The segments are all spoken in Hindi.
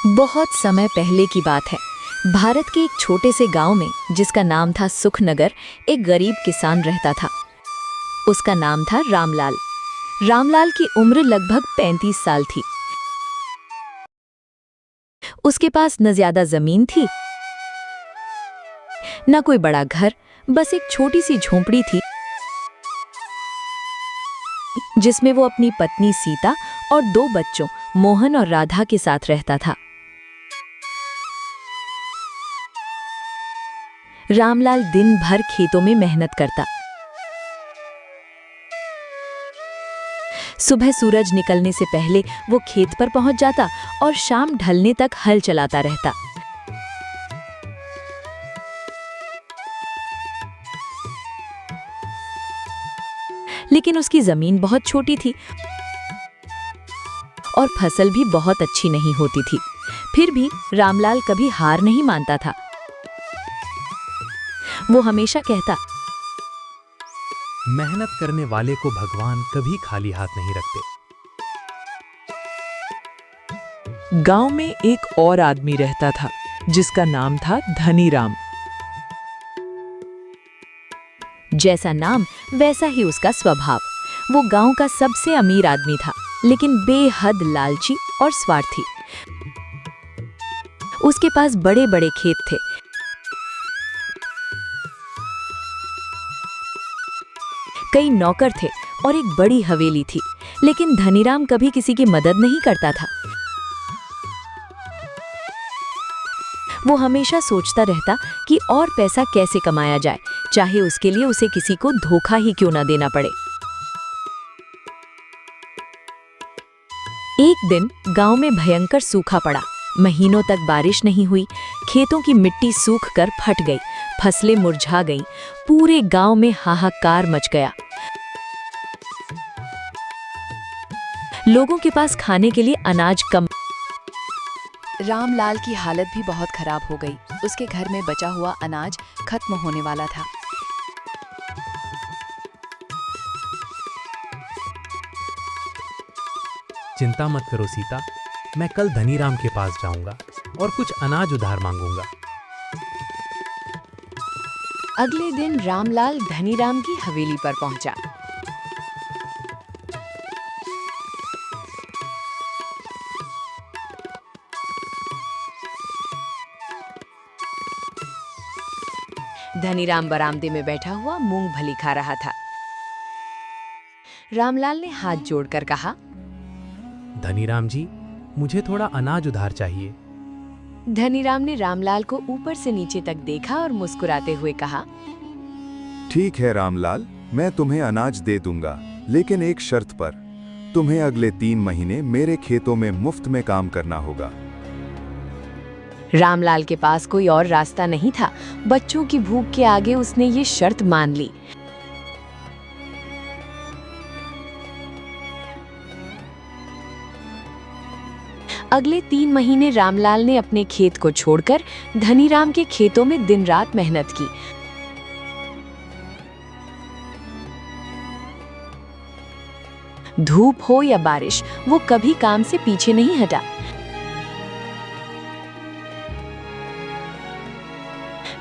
बहुत समय पहले की बात है। भारत के एक छोटे से गांव में, जिसका नाम था सुखनगर, एक गरीब किसान रहता था। उसका नाम था रामलाल। रामलाल की उम्र लगभग 35 साल थी। उसके पास न ज्यादा जमीन थी, न कोई बड़ा घर, बस एक छोटी सी झोंपड़ी थी जिसमें वो अपनी पत्नी सीता और 2 बच्चों मोहन और राधा के साथ रहता था। रामलाल दिन भर खेतों में मेहनत करता। सुबह सूरज निकलने से पहले वो खेत पर पहुंच जाता और शाम ढलने तक हल चलाता रहता। लेकिन उसकी जमीन बहुत छोटी थी और फसल भी बहुत अच्छी नहीं होती थी। फिर भी रामलाल कभी हार नहीं मानता था। वो हमेशा कहता, मेहनत करने वाले को भगवान कभी खाली हाथ नहीं रखते। गांव में एक और आदमी रहता था जिसका नाम था धनीराम। जैसा नाम वैसा ही उसका स्वभाव। वो गांव का सबसे अमीर आदमी था, लेकिन बेहद लालची और स्वार्थी। उसके पास बड़े बड़े खेत थे, कई नौकर थे और एक बड़ी हवेली थी। लेकिन धनीराम कभी किसी की मदद नहीं करता था। वो हमेशा सोचता रहता कि और पैसा कैसे कमाया जाए, चाहे उसके लिए उसे किसी को धोखा ही क्यों न देना पड़े। एक दिन गांव में भयंकर सूखा पड़ा। महीनों तक बारिश नहीं हुई। खेतों की मिट्टी सूख कर फट गई, फसलें मुरझा गईं। पूरे गांव में हाहाकार मच गया। लोगों के पास खाने के लिए अनाज कम। रामलाल की हालत भी बहुत खराब हो गई। उसके घर में बचा हुआ अनाज खत्म होने वाला था। चिंता मत करो सीता, मैं कल धनीराम के पास जाऊंगा और कुछ अनाज उधार मांगूंगा। अगले दिन रामलाल धनीराम की हवेली पर पहुंचा। धनीराम बरामदे में बैठा हुआ मूंगफली खा रहा था। रामलाल ने हाथ जोड़कर कहा, धनीराम जी, मुझे थोड़ा अनाज उधार चाहिए। धनीराम ने रामलाल को ऊपर से नीचे तक देखा और मुस्कुराते हुए कहा, ठीक है रामलाल, मैं तुम्हें अनाज दे दूंगा, लेकिन एक शर्त पर। तुम्हें अगले 3 महीने मेरे खेतों में मुफ्त में काम करना होगा। रामलाल के पास कोई और रास्ता नहीं था। बच्चों की भूख के आगे उसने ये शर्त मान ली। अगले 3 महीने रामलाल ने अपने खेत को छोड़कर धनीराम के खेतों में दिन रात मेहनत की। धूप हो या बारिश, वो कभी काम से पीछे नहीं हटा।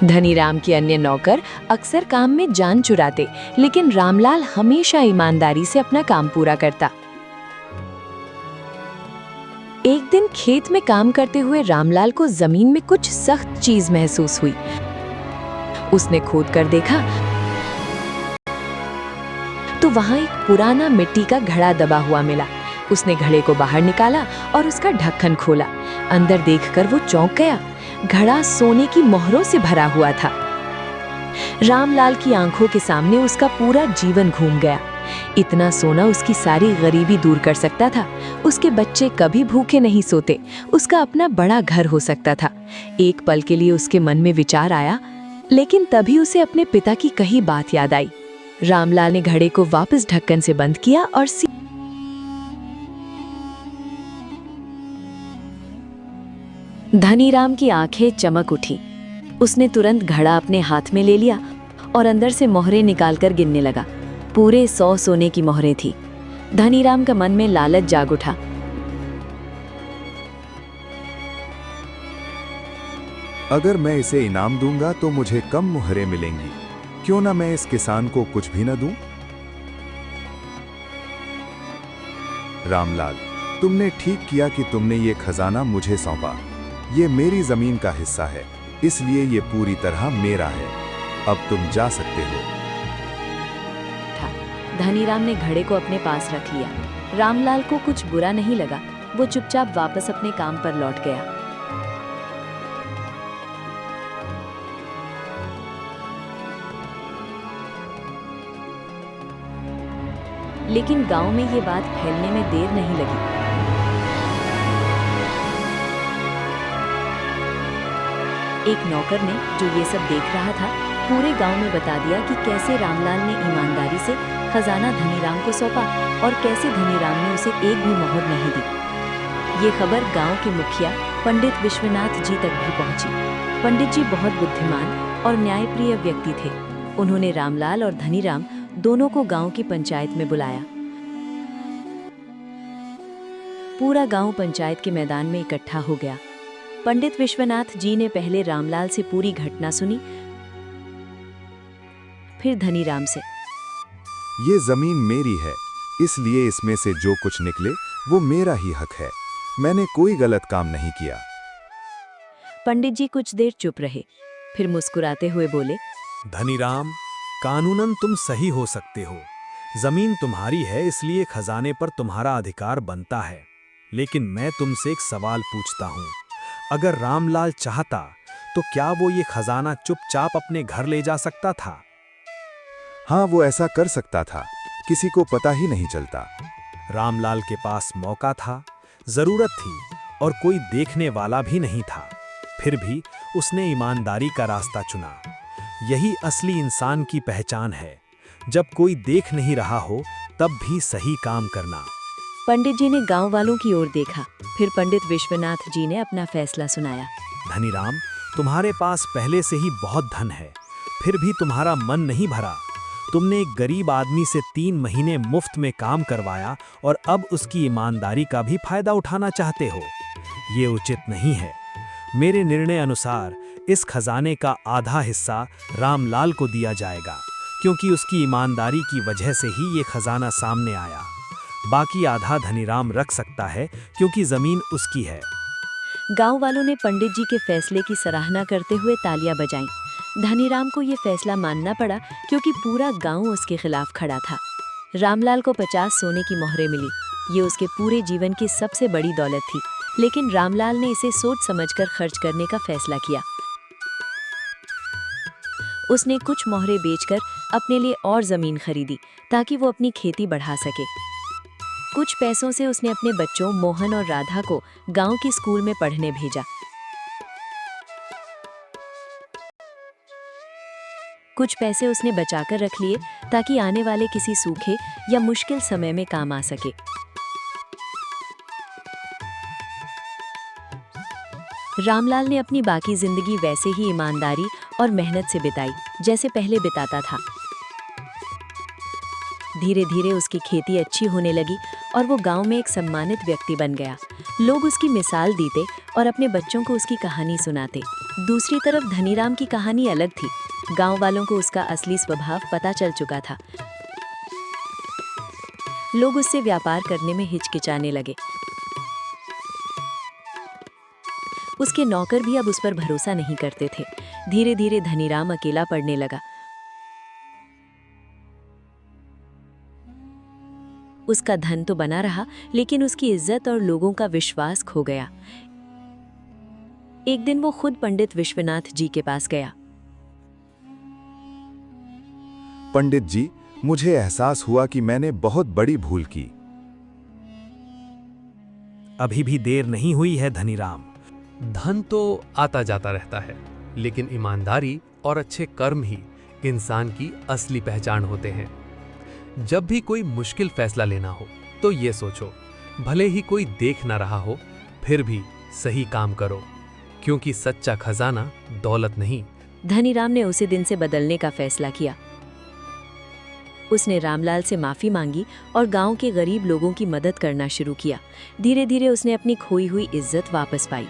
धनीराम के अन्य नौकर अक्सर काम में जान चुराते, लेकिन रामलाल हमेशा ईमानदारी से अपना काम पूरा करता। एक दिन खेत में काम करते हुए रामलाल को जमीन में कुछ सख्त चीज महसूस हुई। उसने खोद कर देखा तो वहां एक पुराना मिट्टी का घड़ा दबा हुआ मिला। उसने घड़े को बाहर निकाला और उसका ढक्कन खोला। अंदर देखकर वो चौंक गया। घड़ा सोने की मोहरों से भरा हुआ था। रामलाल की आंखों के सामने उसका पूरा जीवन घूम गया। इतना सोना उसकी सारी गरीबी दूर कर सकता था। उसके बच्चे कभी भूखे नहीं सोते। उसका अपना बड़ा घर हो सकता था। एक पल के लिए उसके मन में विचार आया, लेकिन तभी उसे अपने पिता की कही बात याद आई। रामलाल ने घड़े को वापस ढक्कन से बंद किया और धनीराम की आंखें चमक उठी। उसने तुरंत घड़ा अपने हाथ में ले लिया और अंदर से मोहरें निकालकर गिनने लगा। पूरे 100 सोने की मोहरें थी। धनीराम का मन में लालच जाग उठा। अगर मैं इसे इनाम दूंगा तो मुझे कम मुहरें मिलेंगी। क्यों ना मैं इस किसान को कुछ भी न दूं? रामलाल, तुमने ठीक किया कि तुमने ये खजाना मुझे सौंपा। ये मेरी जमीन का हिस्सा है, इसलिए ये पूरी तरह मेरा है। अब तुम जा सकते हो। धनीराम ने घड़े को अपने पास रख लिया। रामलाल को कुछ बुरा नहीं लगा। वो चुपचाप वापस अपने काम पर लौट गया। लेकिन गांव में ये बात फैलने में देर नहीं लगी। एक नौकर ने, जो ये सब देख रहा था, पूरे गांव में बता दिया कि कैसे रामलाल ने ईमानदारी से खजाना धनीराम को सौंपा और कैसे धनीराम ने उसे एक भी मोहर नहीं दी। ये खबर गांव के मुखिया पंडित विश्वनाथ जी तक भी पहुंची। पंडित जी बहुत बुद्धिमान और न्यायप्रिय व्यक्ति थे। उन्होंने रामलाल और धनीराम दोनों को गांव की पंचायत में बुलाया। पूरा गांव पंचायत के मैदान में इकट्ठा हो गया। पंडित विश्वनाथ जी ने पहले रामलाल से पूरी घटना सुनी, फिर धनीराम से। ये जमीन मेरी है, इसलिए इसमें से जो कुछ निकले वो मेरा ही हक है। मैंने कोई गलत काम नहीं किया। पंडित जी कुछ देर चुप रहे, फिर मुस्कुराते हुए बोले, धनीराम, कानूनन तुम सही हो सकते हो। जमीन तुम्हारी है, इसलिए खजाने पर तुम्हारा अधिकार बनता है। लेकिन मैं तुमसे एक सवाल पूछता हूँ। अगर रामलाल चाहता तो क्या वो ये खजाना चुपचाप अपने घर ले जा सकता था? हाँ, वो ऐसा कर सकता था, किसी को पता ही नहीं चलता। रामलाल के पास मौका था, जरूरत थी और कोई देखने वाला भी नहीं था। फिर भी उसने ईमानदारी का रास्ता चुना। यही असली इंसान की पहचान है, जब कोई देख नहीं रहा हो तब भी सही काम करना। पंडित जी ने गांव वालों की ओर देखा, फिर पंडित विश्वनाथ जी ने अपना फैसला सुनाया। धनीराम, तुम्हारे पास पहले से ही बहुत धन है, फिर भी तुम्हारा मन नहीं भरा। तुमने एक गरीब आदमी से 3 महीने मुफ्त में काम करवाया और अब उसकी ईमानदारी का भी फायदा उठाना चाहते हो। ये उचित नहीं है। मेरे निर्णय अनुसार इस खजाने का आधा हिस्सा रामलाल को दिया जाएगा, क्योंकि उसकी ईमानदारी की वजह से ही ये खजाना सामने आया। बाकी आधा धनीराम रख सकता है, क्योंकि जमीन उसकी है। गांव वालों ने पंडित जी के फैसले की सराहना करते हुए तालियां बजाईं। धनीराम को ये फैसला मानना पड़ा, क्योंकि पूरा गांव उसके खिलाफ खड़ा था। रामलाल को 50 सोने की मोहरें मिली। ये उसके पूरे जीवन की सबसे बड़ी दौलत थी, लेकिन रामलाल ने इसे सोच समझकर खर्च करने का फैसला किया। उसने कुछ मोहरें बेचकर अपने लिए और जमीन खरीदी, ताकि वो अपनी खेती बढ़ा सके। कुछ पैसों से उसने अपने बच्चों मोहन और राधा को गांव की स्कूल में पढ़ने भेजा। कुछ पैसे उसने बचाकर रख लिए, ताकि आने वाले किसी सूखे या मुश्किल समय में काम आ सके। रामलाल ने अपनी बाकी जिंदगी वैसे ही ईमानदारी और मेहनत से बिताई, जैसे पहले बिताता था। धीरे धीरे उसकी खेती अच्छी होने लगी और वो गांव में एक सम्मानित व्यक्ति बन गया। लोग उसकी मिसाल देते और अपने बच्चों को उसकी कहानी सुनाते। दूसरी तरफ धनीराम की कहानी अलग थी। गांव वालों को उसका असली स्वभाव पता चल चुका था। लोग उससे व्यापार करने में हिचकिचाने लगे। उसके नौकर भी अब उस पर भरोसा नहीं करते थे। धीरे धीरे धनीराम अकेला पड़ने लगा। उसका धन तो बना रहा, लेकिन उसकी इज्जत और लोगों का विश्वास खो गया। एक दिन वो खुद पंडित विश्वनाथ जी के पास गया। पंडित जी, मुझे एहसास हुआ कि मैंने बहुत बड़ी भूल की। अभी भी देर नहीं हुई है धनीराम। धन तो आता जाता रहता है, लेकिन ईमानदारी और अच्छे कर्म ही इंसान की असली पहचान होते हैं। जब भी कोई मुश्किल फैसला लेना हो तो ये सोचो, भले ही कोई देख ना रहा हो, फिर भी सही काम करो, क्योंकि सच्चा खजाना दौलत नहीं। धनीराम ने उसी दिन से बदलने का फैसला किया। उसने रामलाल से माफी मांगी और गांव के गरीब लोगों की मदद करना शुरू किया। धीरे धीरे उसने अपनी खोई हुई इज्जत वापस पाई।